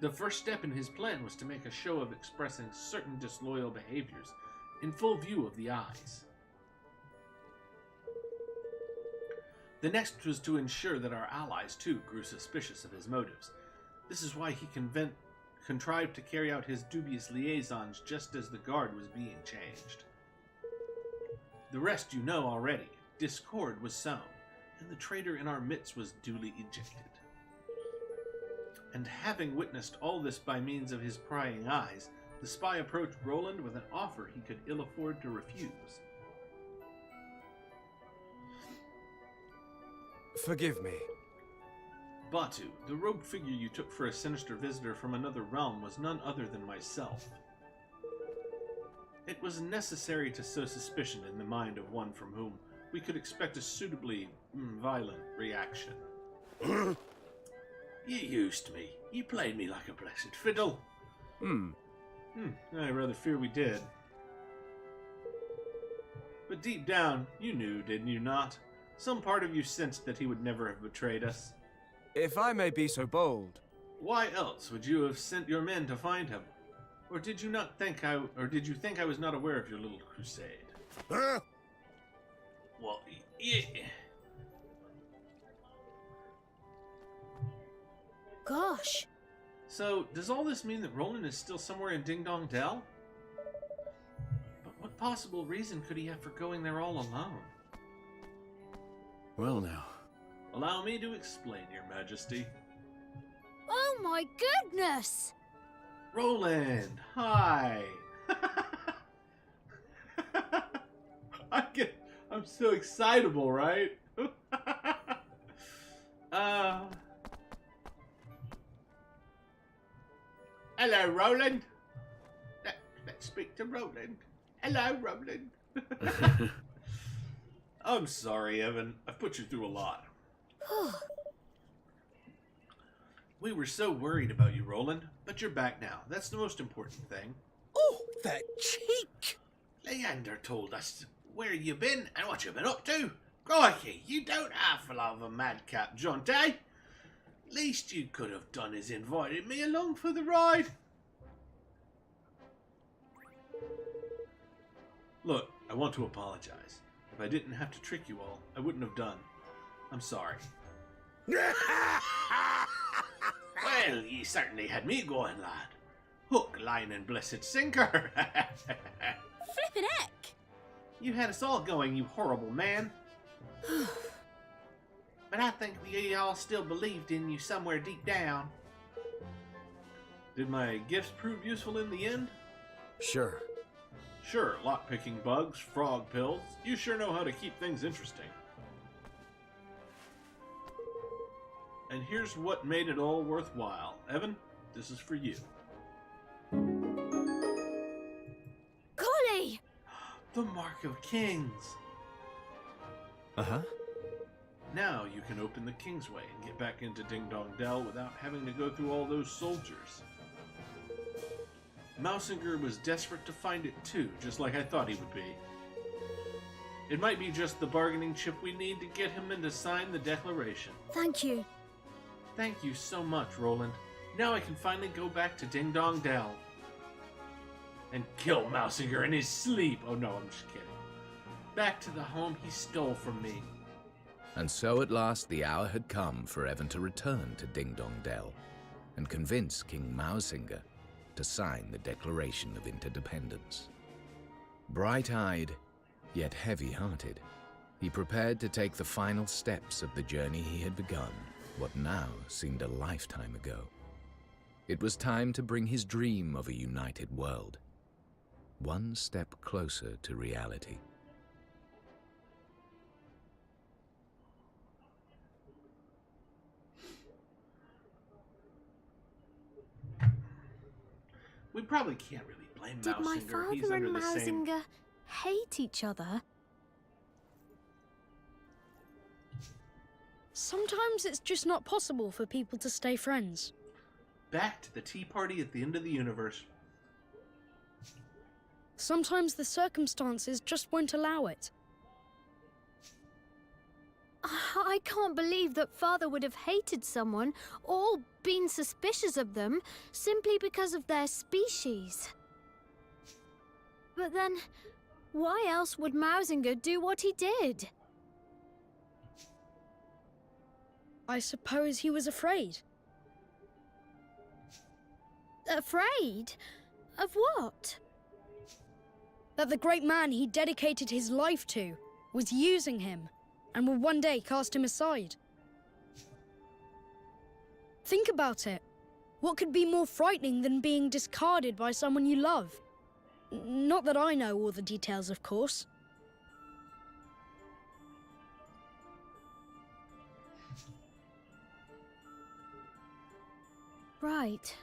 The first step in his plan was to make a show of expressing certain disloyal behaviors in full view of the eyes. The next was to ensure that our allies, too, grew suspicious of his motives. This is why he contrived to carry out his dubious liaisons just as the guard was being changed. The rest you know already. Discord was sown, and the traitor in our midst was duly ejected. And having witnessed all this by means of his prying eyes, the spy approached Roland with an offer he could ill afford to refuse. forgive me. Batu, the robed figure you took for a sinister visitor from another realm was none other than myself. It was necessary to sow suspicion in the mind of one from whom we could expect a suitably violent reaction. You used me. You played me like a blessed fiddle. I rather fear we did. But deep down, you knew, didn't you not? Some part of you sensed that he would never have betrayed us. If I may be so bold. Why else would you have sent your men to find him? Or did you think I was not aware of your little crusade? Huh? Well, yeah. Gosh. So, does all this mean that Roland is still somewhere in Ding Dong Dell? But what possible reason could he have for going there all alone? Well now. Allow me to explain, Your Majesty. Oh my goodness! Roland, hi! I'm so excitable, right? Hello, Roland. Let's speak to Roland. Hello, Roland. I'm sorry, Evan. I've put you through a lot. We were so worried about you, Roland, but you're back now. That's the most important thing. Oh, the cheek! Leander told us where you've been and what you've been up to. Crikey, you don't half love a madcap jaunt, eh? Least you could have done is invited me along for the ride. Look, I want to apologize. If I didn't have to trick you all, I wouldn't have done. I'm sorry. Well, ye certainly had me going, lad. Hook, line, and blessed sinker. Flippin' heck! You had us all going, you horrible man. But I think we all still believed in you somewhere deep down. Did my gifts prove useful in the end? Sure. Sure, lockpicking bugs, frog pills. You sure know how to keep things interesting. And here's what made it all worthwhile. Evan, this is for you. Golly! The Mark of Kings. Uh-huh. Now you can open the Kingsway and get back into Ding Dong Dell without having to go through all those soldiers. Mousinger was desperate to find it too, just like I thought he would be. It might be just the bargaining chip we need to get him in to sign the declaration. Thank you. Thank you so much, Roland. Now I can finally go back to Ding Dong Dell. And kill Mousinger in his sleep. Oh no, I'm just kidding. Back to the home he stole from me. And so at last the hour had come for Evan to return to Ding Dong Dell and convince King Mousinger to sign the Declaration of Interdependence. Bright-eyed, yet heavy-hearted, he prepared to take the final steps of the journey he had begun, what now seemed a lifetime ago. It was time to bring his dream of a united world one step closer to reality. We probably can't really blame Did my Mousinger. He's father under and the same... Mousinger hate each other? Sometimes it's just not possible for people to stay friends. Back to the tea party at the end of the universe. Sometimes the circumstances just won't allow it. I can't believe that Father would have hated someone or been suspicious of them simply because of their species. But then, why else would Mousinger do what he did? I suppose he was afraid. Afraid? Of what? That the great man he dedicated his life to was using him and would one day cast him aside. Think about it. What could be more frightening than being discarded by someone you love? Not that I know all the details, of course. Right.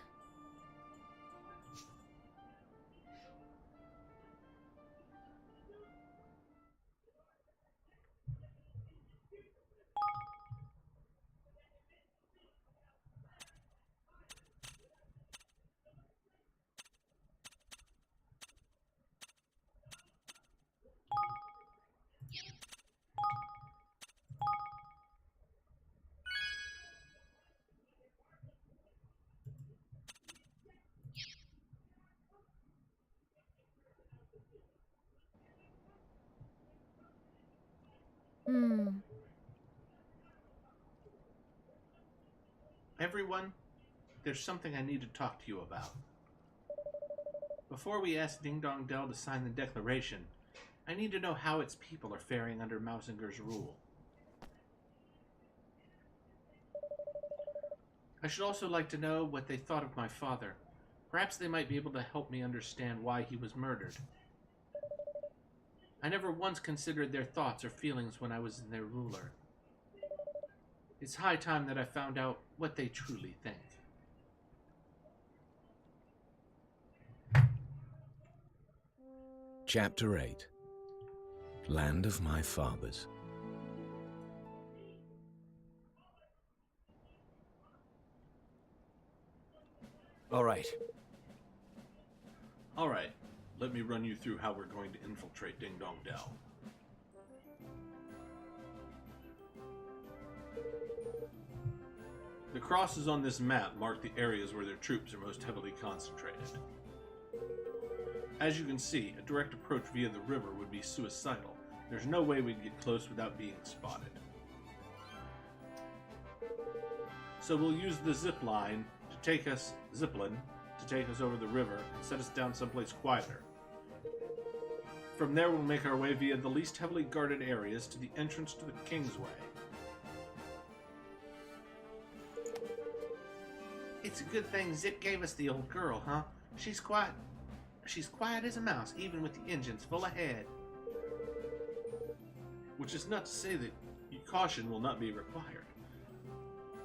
Everyone, there's something I need to talk to you about. Before we ask Ding Dong Dell to sign the declaration, I need to know how its people are faring under Mousinger's rule. I should also like to know what they thought of my father. Perhaps they might be able to help me understand why he was murdered. I never once considered their thoughts or feelings when I was their ruler. It's high time that I found out what they truly think. Chapter 8. Land of My Fathers. All right. All right, let me run you through how we're going to infiltrate Ding Dong Dell. The crosses on this map mark the areas where their troops are most heavily concentrated. As you can see, a direct approach via the river would be suicidal. There's no way we'd get close without being spotted. So we'll use the zip line to take us, ziplin, to take us over the river and set us down someplace quieter. From there we'll make our way via the least heavily guarded areas to the entrance to the Kingsway. It's a good thing Zip gave us the old girl, huh? She's quiet as a mouse, even with the engines full ahead. Which is not to say that caution will not be required.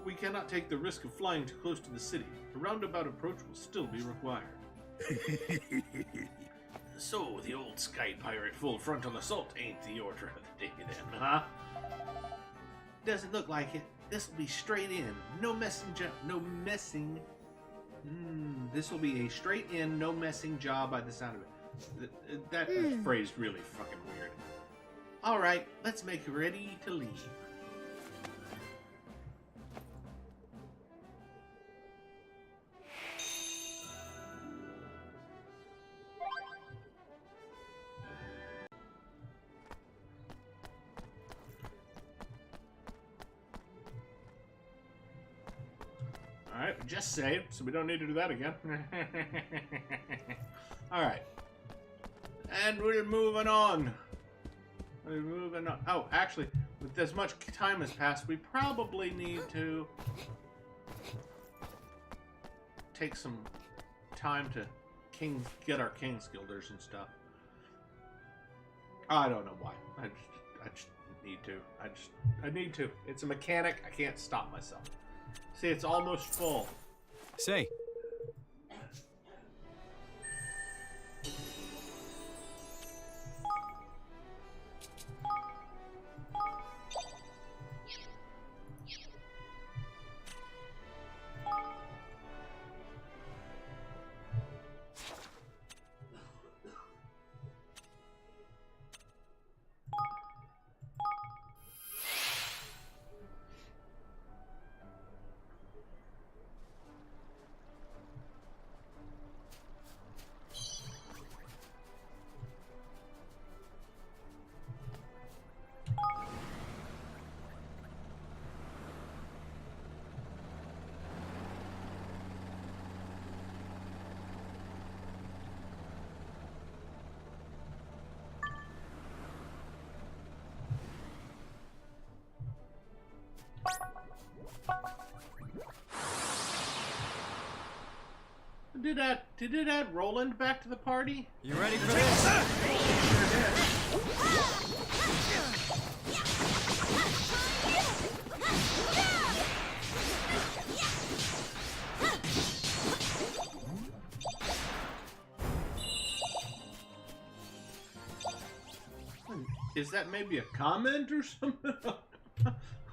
We cannot take the risk of flying too close to the city. A roundabout approach will still be required. So, the old sky pirate full frontal assault ain't the order of the day then, huh? Doesn't look like it. This'll be straight in. No messing this will be a straight in, no messing job by the sound of it. That is phrased really fucking weird. Alright, let's make ready to leave. Alright, we just saved, so we don't need to do that again. Alright. And we're moving on. We're moving on. Oh, actually, with as much time has passed, we probably need to take some time to get our King's Guilders and stuff. I don't know why. I just need to. I need to. It's a mechanic. I can't stop myself. See, it's almost full. Say, Did it add Roland back to the party? you ready for this? Is that maybe a comment or something?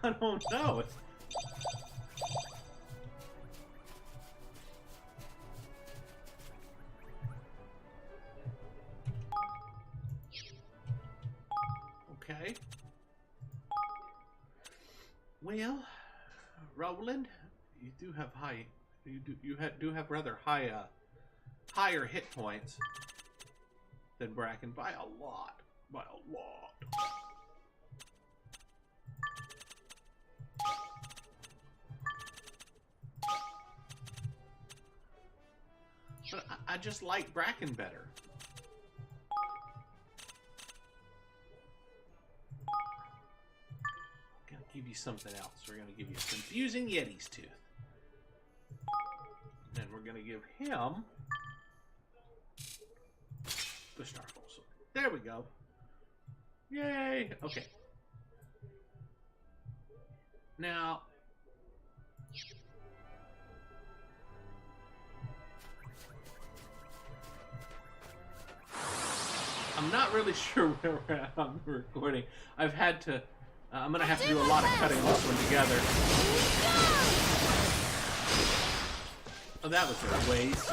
I don't know. Okay. Well, Roland, you do have do have rather higher hit points than Bracken by a lot. By a lot. But I just like Bracken better. Gonna give you something else. We're gonna give you a confusing Yeti's tooth. And we're gonna give him the Starfall sword. There we go. Yay! Okay. Now, I'm not really sure where we're at on the recording. I've had to, I'm gonna have to do a lot of cutting this one together. Oh, that was a waste.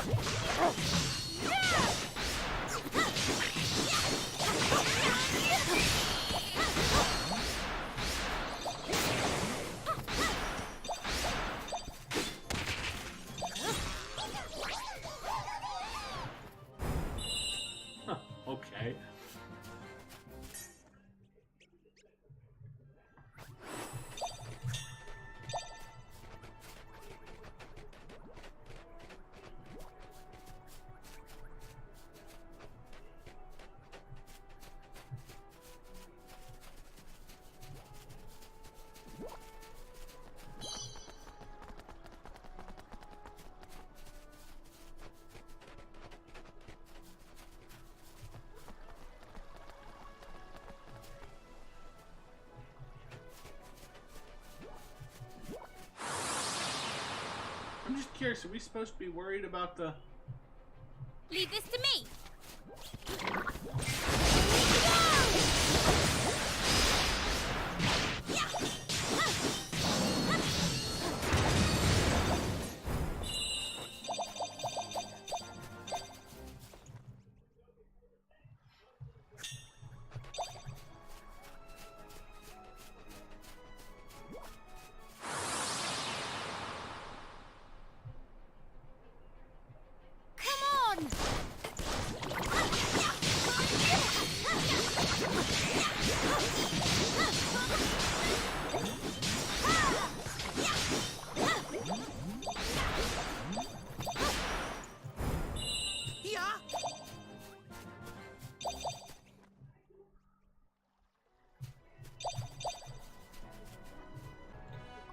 curious, are we supposed to be worried about the... Leave this to me.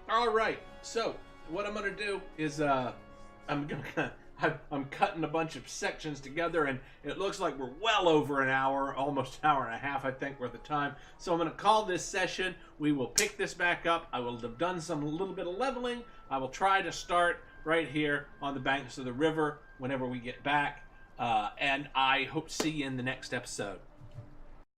All right, so what I'm gonna do is I'm cutting a bunch of sections together, and it looks like we're well over an hour, almost an hour and a half, I think, worth of time. So I'm gonna call this session. We will pick this back up. I will have done some little bit of leveling. I will try to start right here on the banks of the river whenever we get back, and I hope to see you in the next episode.